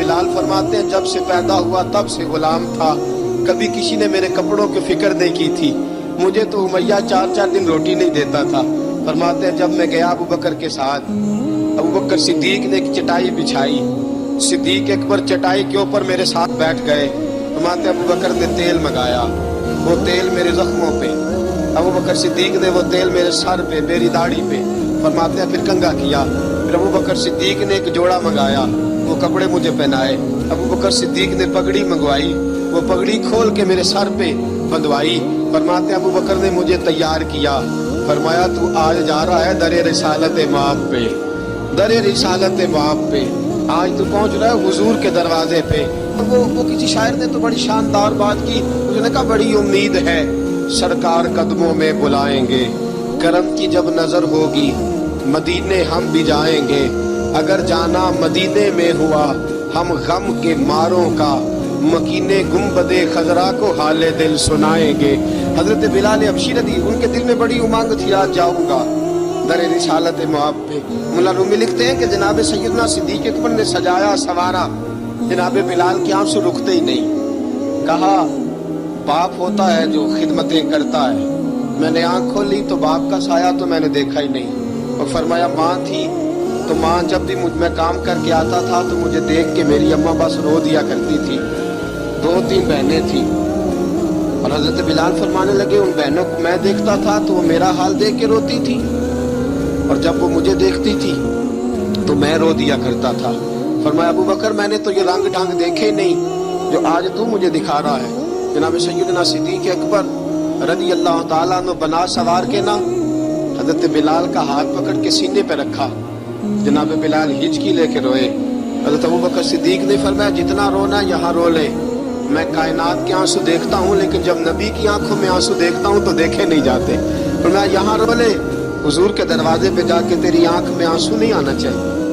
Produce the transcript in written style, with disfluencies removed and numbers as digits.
بلال فرماتے ہیں جب سے پیدا ہوا تب سے غلام تھا، کبھی کسی نے میرے کپڑوں کی فکر نہیں کی تھی، مجھے تو امیہ 4 دن روٹی نہیں دیتا تھا۔ فرماتے ہیں جب میں گیا ابو بکر کے ساتھ، ابو بکر صدیق نے ایک چٹائی بچھائی، صدیق اکبر چٹائی کے اوپر میرے ساتھ بیٹھ گئے۔ فرماتے ہیں ابو بکر نے تیل منگایا، وہ تیل میرے زخموں پہ، ابو بکر صدیق نے وہ تیل میرے سر پہ، میری داڑھی پہ، فرماتے ہیں پھر کنگھا کیا۔ پھر ابو بکر صدیق نے ایک جوڑا منگایا، وہ کپڑے مجھے پہنائے۔ ابو بکر صدیق نے پگڑی منگوائی، وہ پگڑی کھول کے میرے سر پہ بندھوائی۔ فرماتے ہیں ابو بکر نے مجھے تیار کیا، فرمایا تو آج جا رہا ہے در رسالت ماب پہ، در رسالت ماب پہ، آج تو پہنچ رہا ہے حضور کے دروازے پہ۔ وہ کسی شاعر نے تو بڑی شاندار بات کی، اس نے کہا بڑی امید ہے سرکار قدموں میں بلائیں گے، کرم کی جب نظر ہوگی مدینے ہم بھی جائیں گے، اگر جانا مدینے میں ہوا ہم غم کے ماروں کا مکینے گنبد خضرا کو حال دل سنائیں گے۔ حضرت بلال حبشی رضی ان کے دل میں بڑی امنگ تھی، آج جاؤں گا در رسالت مآب پہ۔ مولا رومی لکھتے ہیں کہ جناب سیدنا صدیق اکبر نے سجایا سوارا، جناب بلال کے آنسو رکتے ہی نہیں۔ کہا باپ ہوتا ہے جو خدمتیں کرتا ہے، میں نے آنکھ کھولی تو باپ کا سایہ تو میں نے دیکھا ہی نہیں۔ اور فرمایا ماں تھی تو ماں جب بھی میں کام کر کے آتا تھا تو مجھے دیکھ کے میری اماں بس رو دیا کرتی تھی۔ 2-3 بہنیں تھیں، اور حضرت بلال فرمانے لگے ان بہنوں کو میں دیکھتا تھا تو وہ میرا حال دیکھ کے روتی تھی، اور جب وہ مجھے دیکھتی تھی تو میں رو دیا کرتا تھا۔ فرمایا ابو بکر میں نے تو یہ رنگ ڈھنگ دیکھے نہیں جو آج تو مجھے دکھا رہا ہے۔ جناب سیدنا صدیق اکبر رضی اللہ تعالیٰ عنہ بنا سوار کے نا حضرت بلال کا ہاتھ پکڑ کے سینے پہ رکھا، جناب بلال ہچکی لے کے روئے۔ حضرت ابو بکر صدیق نے فرمایا جتنا رونا یہاں رو لے، میں کائنات کے آنسو دیکھتا ہوں لیکن جب نبی کی آنکھوں میں آنسو دیکھتا ہوں تو دیکھے نہیں جاتے۔ فرمایا یہاں رو لے، حضور کے دروازے پہ جا کے تیری آنکھ میں آنسو نہیں آنا چاہیے۔